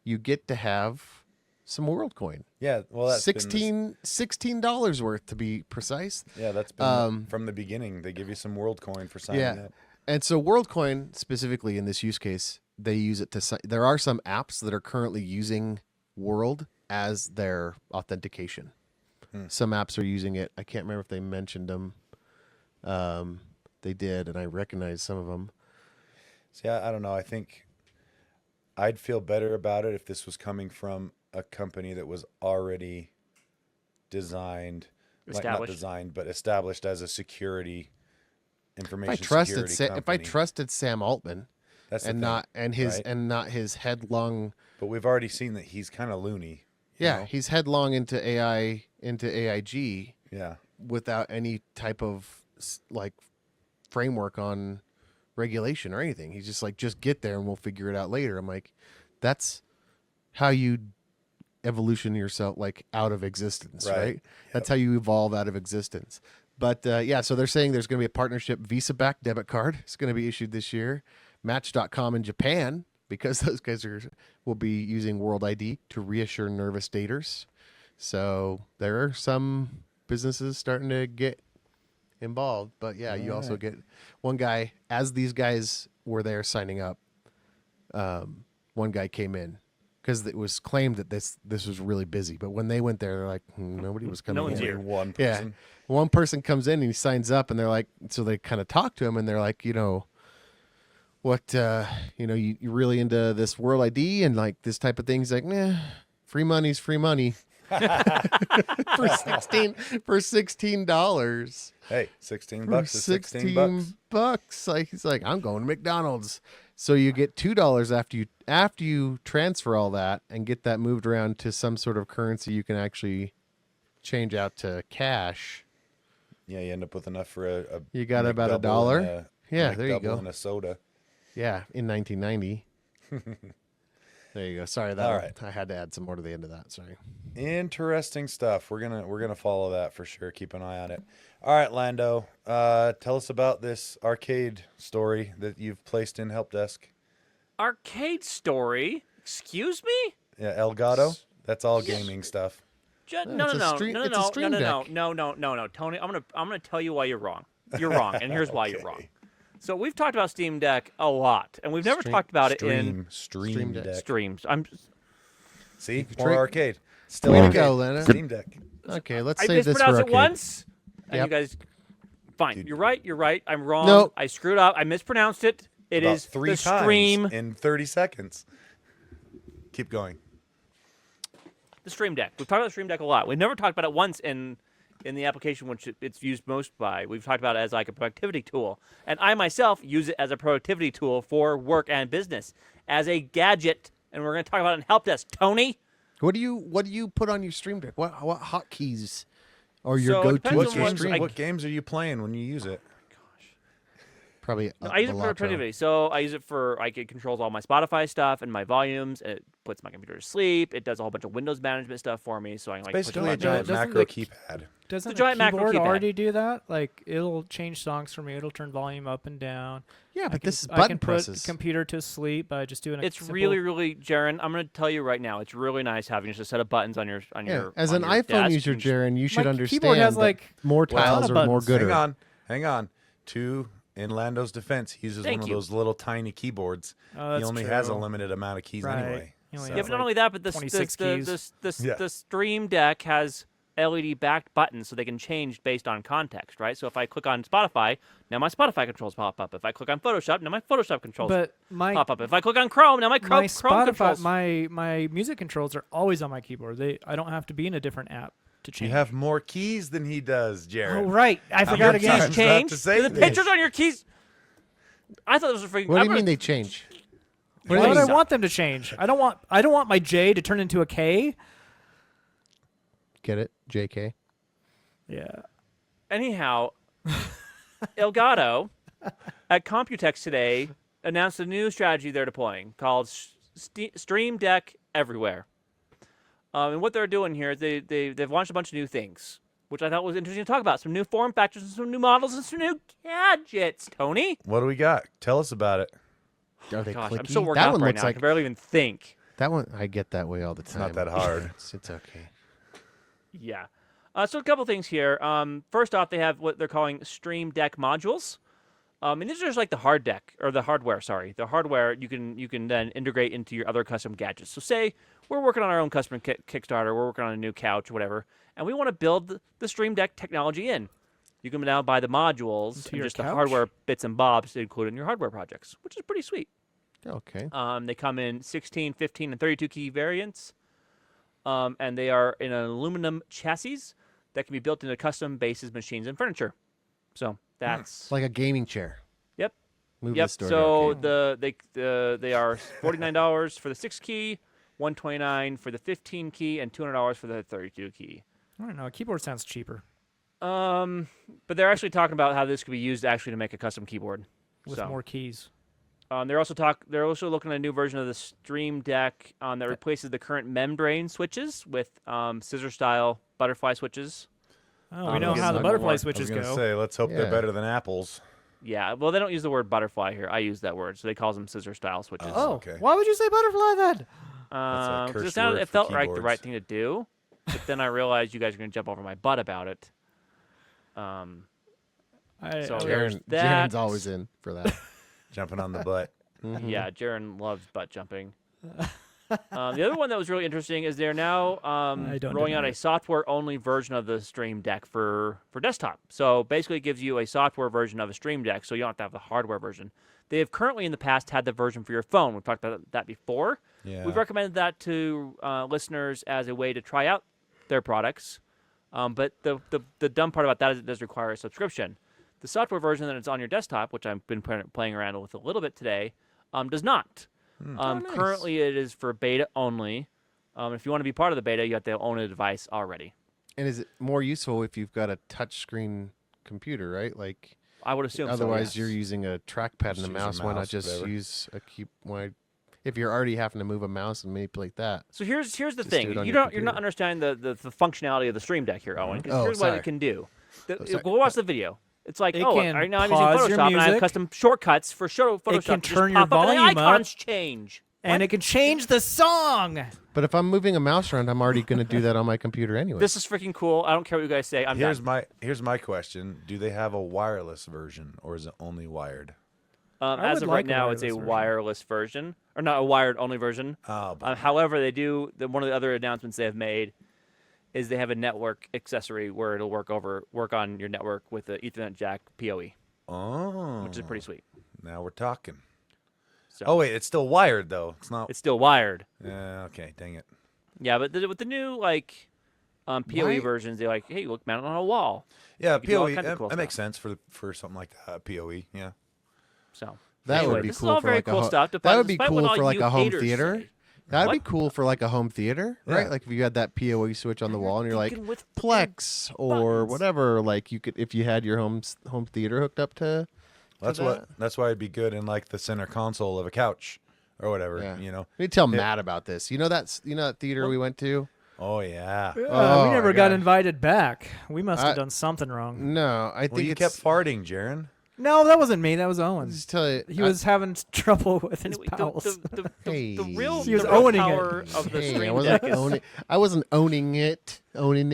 you get to have some WorldCoin. yeah, well, that's been $16 worth to be precise. that's been from the beginning. They give you some WorldCoin for signing Yeah. up. And so WorldCoin specifically in this use case, they use it to there are some apps that are currently using World as their authentication. Some apps are using it. I can't remember if they mentioned them. They did, and I recognize some of them. See, I don't know. I think I'd feel better about it if this was coming from a company that was already designed, like not Established. designed, but established as a security information If I security trusted Sam Altman That's the and thing, not his headlong. But we've already seen that he's kind of loony. you Yeah, know? he's headlong into AIG Yeah. without any type of like framework on regulation or anything. He's just like, just get there and we'll figure it out later. I'm like, that's how you evolution yourself like out of existence, Right. right? That's how you evolve out of existence. But yeah, so they're saying there's going to be a partnership Visa-backed debit card. It's going to be issued this year. Match.com in Japan, because those guys will be using World ID to reassure nervous daters. So there are some businesses starting to get involved. But yeah, you also Alright. get one guy, as these guys were there signing up, one guy came in because it was claimed that this was really busy. But when they went there, they're like, nobody was coming No one's in. here. One Yeah. person. One person comes in and he signs up, and they're like, so they kind of talk to him, and they're like, what, you really into this World ID and like this type of thing? He's like, nah, free money's free money. for $16. Hey, $16 For is $16. $16. Like he's like, I'm going to McDonald's. So you get $2 after you transfer all that and get that moved around to some sort of currency you can actually change out to cash. Yeah, you end up with enough for a You got about McDouble and $1. Yeah, a there you McDouble go. And a soda. Yeah, in 1990. There you go. Sorry, All right. I had to add some more to the end of that. Sorry. Interesting stuff. We're gonna follow that for sure. Keep an eye on it. All right, Lando. Tell us about this arcade story that you've placed in help desk. Arcade story? Excuse me? Yeah, Elgato. That's all gaming stuff. it's a No, stream deck. no, Tony. I'm gonna tell you why you're wrong. You're wrong, and here's why you're wrong. So we've talked about Steam Deck a lot, and we've never talked about it in Stream Deck. Deck. streams. See, Trick- more arcade. Still Way to arcade. go, Lando. Steam Deck. Okay, let's I save this for mispronounced it arcade. once, and Yep. you guys. Fine, Dude. you're right. I'm wrong. Nope. I screwed up. I mispronounced it. It About is 3 the times stream. in 30 seconds. Keep going. The Stream Deck. We've talked about the Stream Deck a lot. We've never talked about it once in the application which it's used most by. We've talked about it as like a productivity tool. And I myself use it as a productivity tool for work and business, as a gadget. And we're going to talk about it in Help Desk. Tony? What do you put on your Stream Deck? What hotkeys are your So it go-to depends What on for what- games, stream? what games are you playing when you use it? Probably No, I use it for productivity. So I use it for, like, it controls all my Spotify stuff and my volumes. And it puts my computer to sleep. It does a whole bunch of Windows management stuff for me. So I can, like, push Basically a buttons. giant doesn't macro the- keypad. Doesn't The the giant macro keyboard keypad. already do that? Like, it'll change songs for me. It'll turn volume up and down. Yeah, I but can, this is I button can presses. put computer to sleep by just doing a It's simple- really, Jaron, I'm going to tell you right now, it's really nice having just a set of buttons on your Yeah, as on an your iPhone desk. user, You can just- Jaron, you should My understand keyboard has, that like, more ton of tiles are more buttons. gooder. Hang on. In Lando's defense, he uses Thank one you. of those little tiny keyboards. Oh, He that's only has a true. limited amount of keys Right. anyway. He only So- Yeah, has but not like only that, but 26 keys. Yeah. the Stream Deck has LED backed buttons so they can change based on context, right? So if I click on Spotify, now my Spotify controls pop up. If I click on Photoshop, now my Photoshop controls But my pop up. If I click on Chrome, now my Chrome my Chrome Spotify, controls. my music controls are always on my keyboard. I don't have to be in a different app to change. You have more keys than he does, Jared. Oh right, I How forgot many again. times keys do I have change. to say Do the this? pictures on your keys. I thought this was freaking. What do you mean they change? Why would I want them to change? I don't want my J to turn into a K. Get it? JK. Yeah. Anyhow, Elgato at Computex today announced a new strategy they're deploying called Stream Deck Everywhere. And what they're doing here is they've launched a bunch of new things, which I thought was interesting to talk about. Some new form factors, and some new models, and some new gadgets. Tony, What do we got? Tell us about it. Are they gosh, clicky? I'm so worked that up one right looks now. I like can barely even think. that one. I get that way all the time. It's not that hard. It's okay. Yeah. So a couple things here. First off, they have what they're calling Stream Deck modules. And these are just like the hard deck or the hardware. Sorry, the hardware you can then integrate into your other custom gadgets. So say we're working on our own custom Kickstarter, we're working on a new couch or whatever, and we want to build the Stream Deck technology in. You can now buy the modules Into and your just the couch? hardware bits and bobs to include in your hardware projects, which is pretty sweet. Okay. They come in 16, 15, and 32 key variants, and they are in an aluminum chassis that can be built into custom bases, machines, and furniture. So that's It's like a gaming chair. yep, Move yep. this door. So okay. they are $49 for the 6 key, $129 for the 15 key, and $200 for the 32 key. I don't know. A keyboard sounds cheaper But they're actually talking about how this could be used actually to make a custom keyboard. with So, more keys. They're also looking at a new version of the Stream Deck that replaces the current membrane switches with scissor style butterfly switches. Oh, we know guess how the I'm butterfly I was switches gonna go. say, let's hope they're Yeah. better than apples. Yeah, well, they don't use the word butterfly here. I use that word, so they call them scissor style switches. Oh, Okay. why would you say butterfly then? That's a 'cause curse sounded, word it for felt like the keyboards. right thing to do, but then I realized you guys are going to jump over my butt about it. So There's Jaron, that. Jaron's always in for that. Jumping on the butt. Mhm. Yeah, Jaron loves butt jumping. The other one that was really interesting is they're now don't rolling out deny a it. software-only version of the Stream Deck for desktop. So basically, it gives you a software version of a Stream Deck, so you don't have to have the hardware version. They have currently in the past had the version for your phone. We've talked about that before. Yeah. We've recommended that to listeners as a way to try out their products. But the dumb part about that is it does require a subscription. The software version that is on your desktop, which I've been playing around with a little bit today, does not. Nice. Currently, it is for beta only. If you want to be part of the beta, you have to own a device already. And is it more useful if you've got a touchscreen computer, right? Like I would assume. otherwise so, you're using a trackpad and a Just use a mouse. Why not mouse, just whatever. use a key? Why if you're already having to move a mouse and manipulate that. So here's the Just thing. do it on You're your not computer. understanding the functionality of the Stream Deck here, Owen. 'Cause Oh, here's what sorry. it can do. sorry. Go watch the video. It's like, It oh, can right now I'm using pause your Photoshop and I have music. custom shortcuts for Photoshop. can Just turn your pop up and the volume up. icons change. And it can change the song. But if I'm moving a mouse around, I'm already going to do that on my computer anyway. This is freaking cool. I don't care what you guys say. I'm Here's done. my question: do they have a wireless version, or is it only wired? I As would of like right a now, it's a wireless version. wireless version, or not a wired only version. Oh, However, they do. One of the other announcements they have made is they have a network accessory where it'll work on your network with the Ethernet jack PoE, which is pretty sweet. Now we're talking. So Oh wait, it's still wired though. It's not. it's still wired. Okay, dang it. Yeah, but with the new PoE Why- versions, they're like, hey, look, mount it on a wall. Yeah, You can do all PoE. kinds of cool that makes stuff. sense for something like that. PoE. Yeah. So That anyway, would be this cool is all for very like cool a stuff. that would be despite what cool all for like you a home haters theater. say. That'd be What? cool for like a home theater, right? Yeah. Like if you had that PoE switch on the wall and you're like Thinking with Plex or buttons. whatever. Like you could, if you had your home theater hooked up to. That's why it'd be good in like the center console of a couch or whatever. Yeah. You know. Let me tell Matt about this. You know that theater we went to. Oh yeah. Oh, we never my got gosh. invited back. We must have I- done something wrong. No, I Well, think you it's, kept farting, Jaron. No, that wasn't me. That was Owen. Just tell you, He was having trouble with his Anyway, bowels. the Hey. real, He was the real owning it. power of the Hey, Stream Deck is. I wasn't owning it. Owning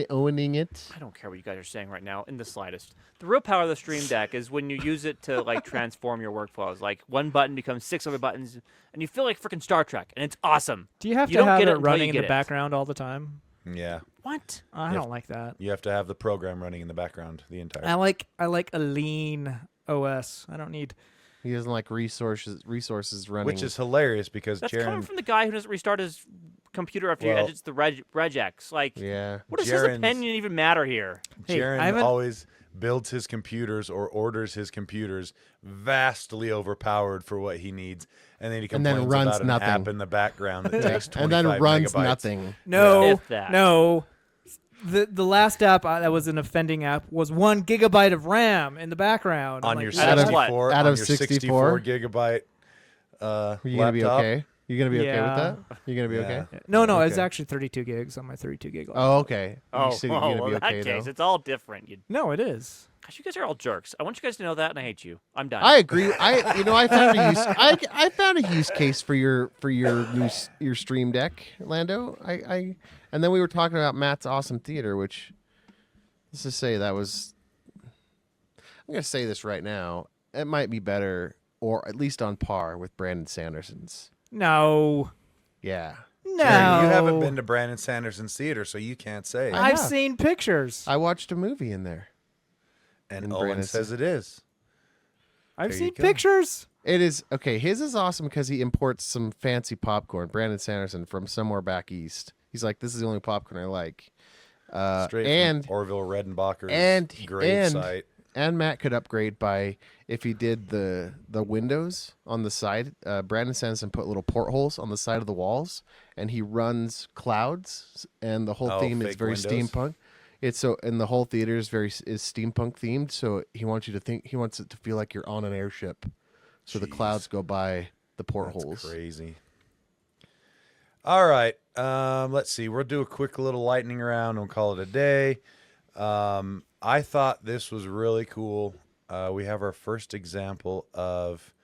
it. I don't care what you guys are saying right now in the slightest. The real power of the Stream Deck is when you use it to like transform your workflows. Like one button becomes 6 other buttons, and you feel like freaking Star Trek, and it's awesome. Do you have You to don't have get it it until running you in get the it. background all the time? Yeah. What? I don't like that. You have to have the program running in the background the entire. I like a lean OS. I don't need. He doesn't like resources running. Which is hilarious because That's coming Jaron. from the guy who doesn't restart his computer after he Well- edits the regex. Like, yeah. what does his Jaren's- opinion even matter here? Hey, Jaron I haven't- always builds his computers or orders his computers vastly overpowered for what he needs, and then he And then complains runs about an nothing. app in the background that takes 25 And then runs megabytes. nothing. No, If that. no. The last app that was an offending app was 1 gigabyte of RAM in the background. I'm On like, your "What?" Out of 64, out on of your 64? 64 gigabyte Are you gonna be laptop. okay? You gonna be okay with Yeah. that? You gonna be Yeah. okay? No, it's Okay. actually 32 gigs on my 32 gig. Oh, okay. Oh, you gonna well, be in that okay case, though? it's all different. No, it is. Gosh, you guys are all jerks. I want you guys to know that, and I hate you. I'm done. I agree. I found a use. I found a use case for your your Stream Deck, Lando. And then we were talking about Matt's awesome theater, which let's just say that was. I'm gonna say this right now. It might be better, or at least on par with Brandon Sanderson's. No. Yeah, No. Jaron, you haven't been to Brandon Sanderson's theater, so you can't say. I I've have. seen pictures. I watched a movie in there. and in Owen Brandon says it is. I've there you seen go. pictures. It is okay. His is awesome because he imports some fancy popcorn. Brandon Sanderson from somewhere back east. He's like, this is the only popcorn I like. Straight And from Orville Redenbacher's and grave and site. and Matt could upgrade by if he did the windows on the side. Brandon Sanderson put little portholes on the side of the walls, and he runs clouds, and the whole Oh, theme is fake very windows? steampunk. It's so, and the whole theater is steampunk themed. So he wants it to feel like you're on an airship. So the Jeez. clouds go by the That's portholes. crazy. All right. Let's see. We'll do a quick little lightning round and we'll call it a day. I thought this was really cool. We have our first example of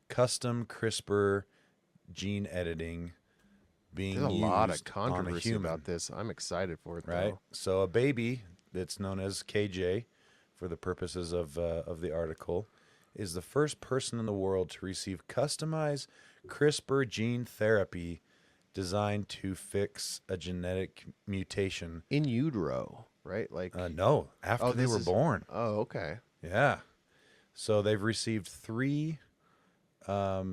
custom CRISPR gene editing being There's a used lot of on a controversy human, about this. I'm excited for it, right? though. So a baby that's known as KJ, for the purposes of the article, is the first person in the world to receive customized CRISPR gene therapy designed to fix a genetic mutation. In utero, right? Like, No, after they this were is- born. oh, okay. Yeah. So they've received 3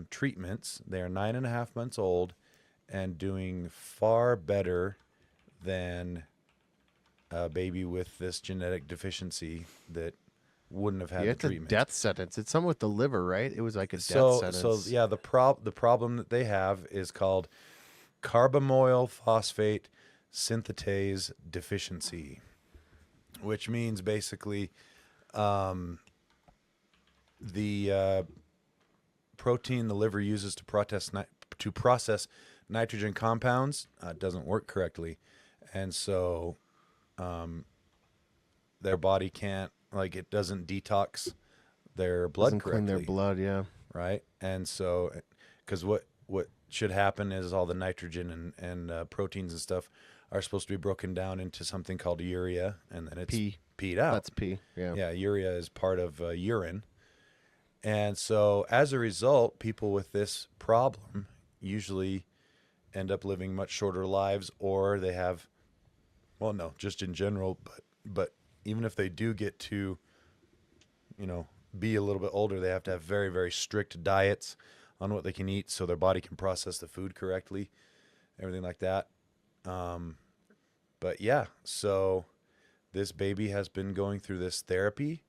treatments. They are 9.5 months old and doing far better than a baby with this genetic deficiency that wouldn't have had Yeah, the it's a treatment. death sentence. It's something with the liver, right? It was like a death So sentence. yeah, the problem that they have is called carbamoyl phosphate synthetase deficiency, which means basically the protein the liver uses to to process nitrogen compounds doesn't work correctly, and so their body can't, like, it doesn't detox their blood Doesn't correctly. clean their blood, yeah. Right? And so, because what should happen is all the nitrogen and proteins and stuff are supposed to be broken down into something called urea, and then it's peed out. That's pee, yeah. Yeah, urea is part of urine. And so, as a result, people with this problem usually end up living much shorter lives, or they have, well, no, just in general, but even if they do get to, be a little bit older, they have to have very, very strict diets on what they can eat so their body can process the food correctly, everything like that. But yeah, so this baby has been going through this therapy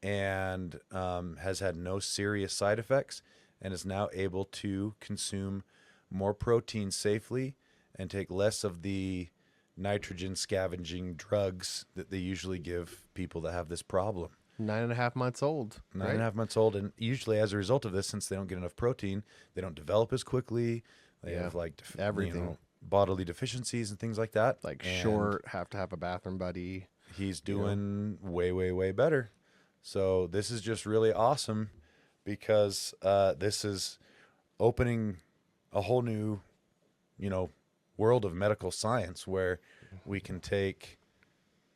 and has had no serious side effects, and is now able to consume more protein safely and take less of the nitrogen scavenging drugs that they usually give people that have this problem. 9.5 months old. 9.5 months old, and usually as a result of this, since they don't get enough protein, they don't develop as quickly. They have everything, bodily deficiencies and things like that. Like and short, have to have a bathroom buddy. He's doing way, way, way better. So this is just really awesome because this is opening a whole new, world of medical science where we can take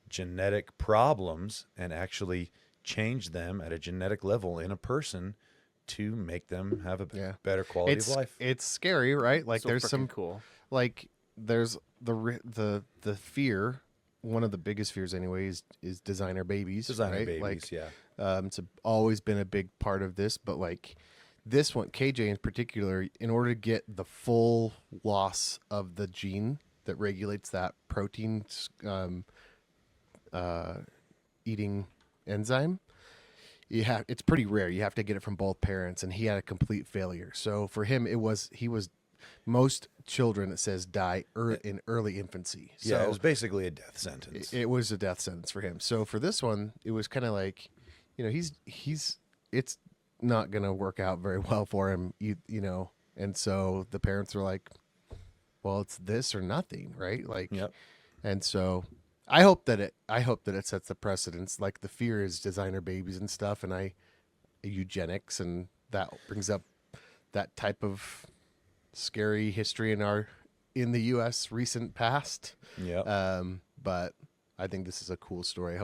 genetic problems and actually change them at a genetic level in a person to make them have a better quality of life. It's scary, right? Like So there's frickin' some cool. like there's the fear. One of the biggest fears, anyways, is designer babies. Designer right? babies, like, yeah. It's always been a big part of this, but like this one, KJ in particular, in order to get the full loss of the gene that regulates that protein eating enzyme, it's pretty rare. You have to get it from both parents, and he had a complete failure. So for him, most children, it says, die in early infancy. So Yeah, it was basically a death sentence. it was a death sentence for him. So for this one, it was kind of like, it's not going to work out very well for him, and so the parents were like, well, it's this or nothing, right? Like, Yep. and so I hope that it sets the precedence. Like the fear is designer babies and stuff, and eugenics, and that brings up that type of scary history in the U.S. recent past. Yeah. But I think this is a cool story. I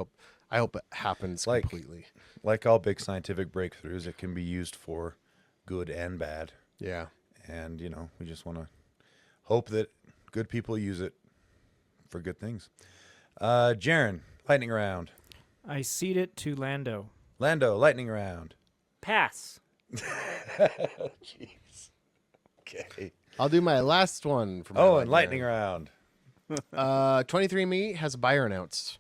hope it happens completely. Like all big scientific breakthroughs, it can be used for good and bad. Yeah. And, we just want to hope that good people use it for good things. Jaren, lightning round. I cede it to Lando. Lando, lightning round. Pass. Jeez. Okay. I'll do my last one for my And lightning round. 23andMe has a buyer announced.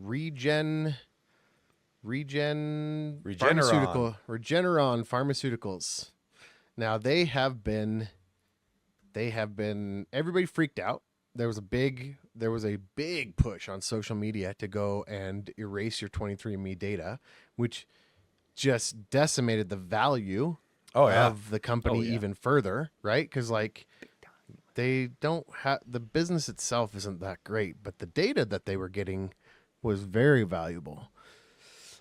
Regeneron Pharmaceuticals. Now they have been everybody freaked out. There was a big push on social media to go and erase your 23andMe data, which just decimated the value of the company even further, right? Because they don't have, the business itself isn't that great, but the data that they were getting was very valuable.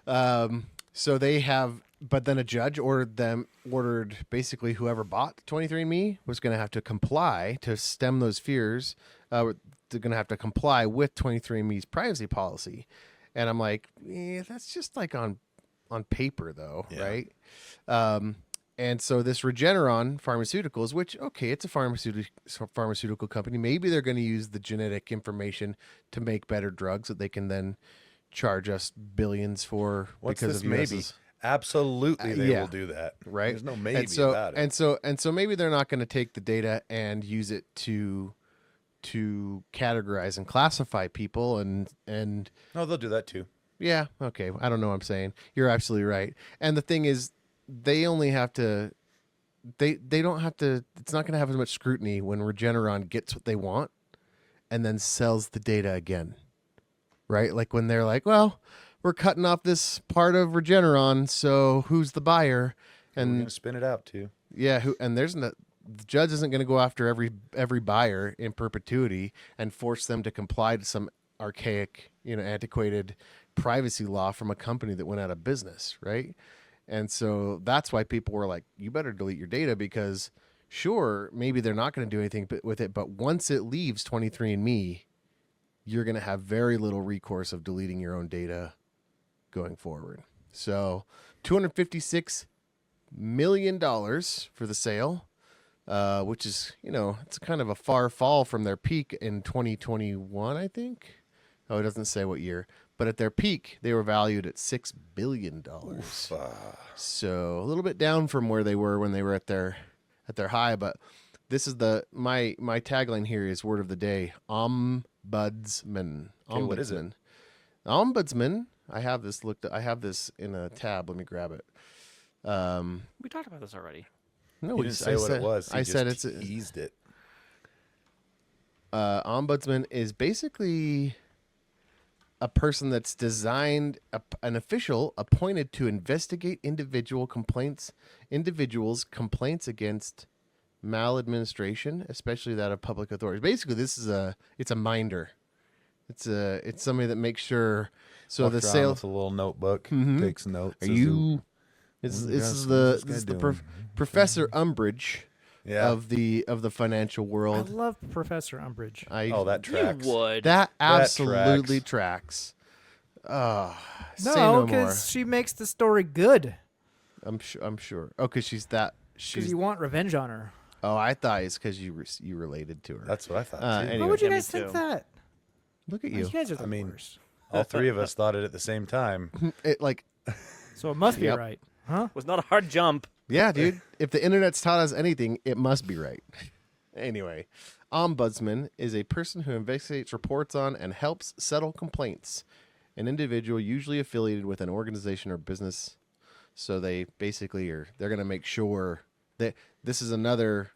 So they have, but then a judge ordered basically whoever bought 23andMe was going to have to comply to stem those fears. They're going to have to comply with 23andMe's privacy policy. And I'm like, that's just like on paper though, right? And so this Regeneron Pharmaceuticals, which, okay, it's a pharmaceutical company. Maybe they're going to use the genetic information to make better drugs that they can then charge us billions for. What's because this of maybe? US's. Absolutely, they will do that. Right? There's no maybe about it. And so maybe they're not going to take the data and use it to categorize and classify people and No, they'll do that too. yeah, okay. I don't know what I'm saying. You're absolutely right. And the thing is, they only have to they don't have to, it's not going to have as much scrutiny when Regeneron gets what they want and then sells the data again. Right? Like when they're like, well, we're cutting off this part of Regeneron, so who's the buyer? And we're And going to spin it out too. yeah, and the judge isn't going to go after every buyer in perpetuity and force them to comply to some archaic, antiquated privacy law from a company that went out of business, right? And so that's why people were like, you better delete your data, because sure, maybe they're not going to do anything with it, but once it leaves 23andMe, you're going to have very little recourse of deleting your own data going forward. So $256 million for the sale, which is, it's kind of a far fall from their peak in 2021, I think. Oh, it doesn't say what year. But at their peak, they were valued at $6 billion. So a little bit down from where they were when they were at their high. But this is my tagline here is word of the day: ombudsman. Okay, what is it? Ombudsman. I have this in a tab. Let me grab it. We talked about this already. No, he didn't say what it was. I said it's teased it. Ombudsman is basically a person that's designed, an official appointed to investigate individuals' complaints against maladministration, especially that of public authorities. Basically, it's a minder. It's somebody that makes sure. So Walked the around sale with a little notebook, takes notes. Are you? This is the Professor Umbridge of the financial I world. love Professor Umbridge. That tracks. You would. That absolutely tracks. Say No, no more. because she makes the story good. I'm sure. Oh, because Because she's. you want revenge on her. Oh, I thought it's because you related to her. That's what I thought. Too. Anyway. Why would you Yeah, me guys think too. that? Look at You you. guys are the I mean- worst. All three of us thought it at the same time. It like, So it must be Yep. right, huh? Was not a hard jump. yeah, dude. If the internet's taught us anything, it must be right. Anyway, ombudsman is a person who investigates, reports on, and helps settle complaints. An individual usually affiliated with an organization or business. So they basically they're going to make sure that this is another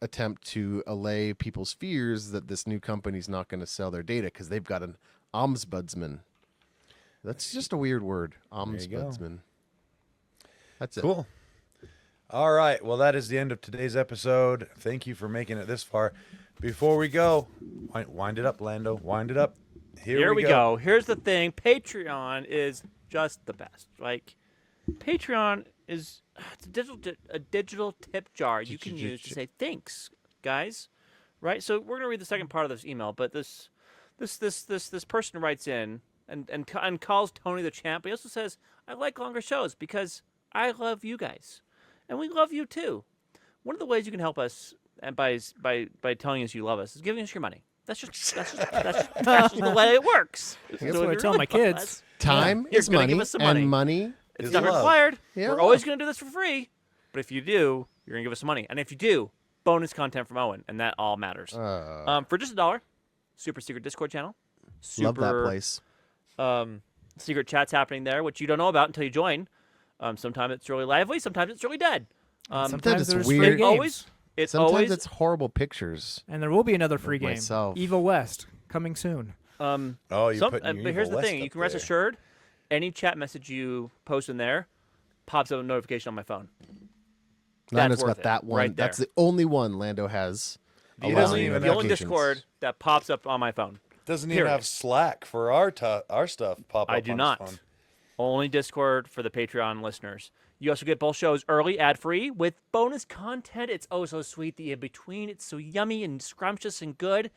attempt to allay people's fears that this new company's not going to sell their data because they've got an ombudsman. That's just a weird word, you go. ombudsman. That's it. Cool. All right. Well, that is the end of today's episode. Thank you for making it this far. Before we go, wind it up, Lando. Wind it up. Here we go. Here's the thing. Patreon is just the best. Like, Patreon is it's a digital tip jar you can use to say thanks, guys. Right? So we're gonna read the second part of this email, but this person writes in and calls Tony the champ. But he also says, I like longer shows because I love you guys. And we love you too. One of the ways you can help us and by telling us you love us is giving us your money. That's just the way it works. That's what I tell my kids. Time You're is gonna money, give us some money. and money It's is not love. required. Yeah, We're love. always going to do this for free. But if you do, you're going to give us some money. And if you do, bonus content from Owen. And that all matters. For just $1, super secret Discord channel. Super, love that place. Secret chats happening there, which you don't know about until you join. Sometimes it's really lively. Sometimes it's really dead. Sometimes it's there's weird. free It games. always. It Sometimes always. it's horrible pictures. And there will be another free game. myself. Evil West coming soon. Oh, you're putting your but here's Evil the thing: West you up can rest there. assured, any chat message you post in there pops up a notification on my phone. Lando's worth got it, that one. right That's there. the only one Lando has. He allowing doesn't even The only notifications. Discord that pops up on my phone. Doesn't even Period. have Slack for our stuff pop up I do on not. his phone. Only Discord for the Patreon listeners. You also get both shows early, ad-free, with bonus content. It's oh so sweet. The in-between, it's so yummy and scrumptious and good.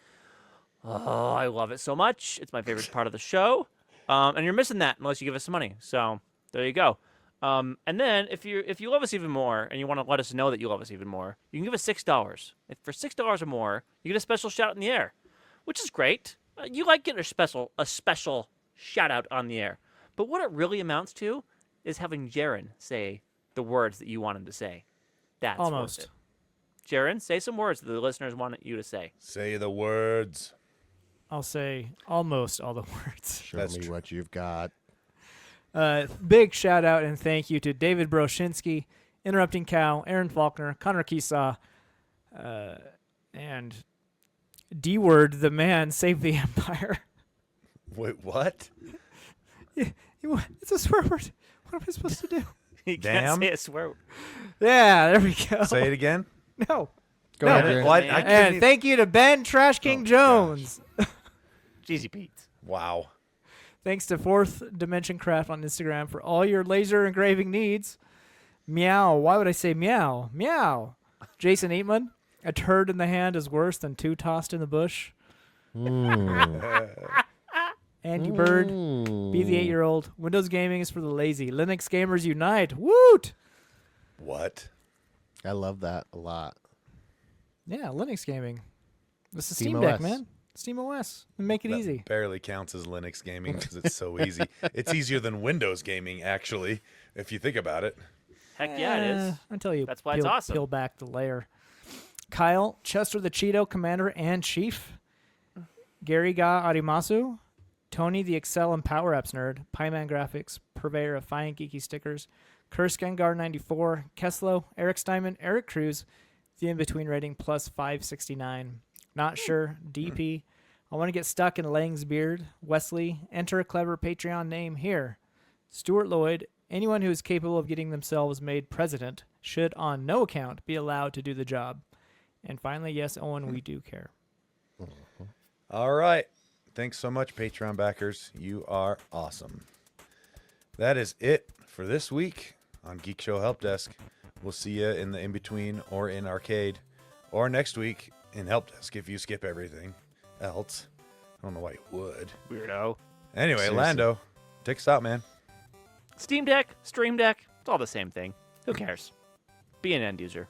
Oh, I love it so much. It's my favorite part of the show. And you're missing that unless you give us some money. So there you go. And then if you love us even more and you want to let us know that you love us even more, you can give us $6. If for $6 or more, you get a special shout out in the air, which is great. You like getting a special shout out on the air. But what it really amounts to is having Jaren say the words that you want him to say. That's Almost. worth it. Jaren, say some words that the listeners want you to say. Say the words. I'll say almost all the words. Show That's me true. what you've got. Big shout out and thank you to David Broshinsky, Interrupting Cow, Aaron Faulkner, Connor Keesaw, and D-Word, the man saved the empire. Wait, what? It's a swear word. What am I supposed to do? You Damn. can't say a swear word. Yeah, there we go. Say it again. No. Go No. ahead, Well, Jerry. I Man. couldn't And even- thank you to Ben Trash King Oh, Jones. Jeezy Pete. Wow. Thanks to Fourth Dimension Craft on Instagram for all your laser engraving needs. Meow. Why would I say meow? Meow. Jason Eatman. A turd in the hand is worse than 2 tossed in the bush. Andy Bird. Be the 8-year-old. Windows gaming is for the lazy. Linux gamers unite. Woot! What? I love that a lot. Yeah, Linux gaming. This is Steam Steam Deck, OS. man. Steam OS. Make it That easy. barely counts as Linux gaming because it's so easy. It's easier than Windows gaming, actually, if you think about it. Heck yeah, it is. Until you That's why it's awesome. peel back the layer. Kyle, Chester the Cheeto Commander and Chief. Gary Ga Arimasu. Tony the Excel and Power Apps Nerd. Pyman Graphics, purveyor of fine geeky stickers. Kursk Gengar 94. Keslo, Eric Steinman, Eric Cruz. The in-between rating plus 569. Not sure. DP. I want to get stuck in Lang's beard. Wesley, enter a clever Patreon name here. Stuart Lloyd, anyone who is capable of getting themselves made president should on no account be allowed to do the job. And finally, yes, Owen, we do care. All right. Thanks so much, Patreon backers. You are awesome. That is it for this week on Geekshow Helpdesk. We'll see you in the in-between or in arcade or next week in Helpdesk if you skip everything else. I don't know why you would. Weirdo. Anyway, Seriously. Lando, take us out, man. Steam Deck, Stream Deck, it's all the same thing. Who cares? Be an end user.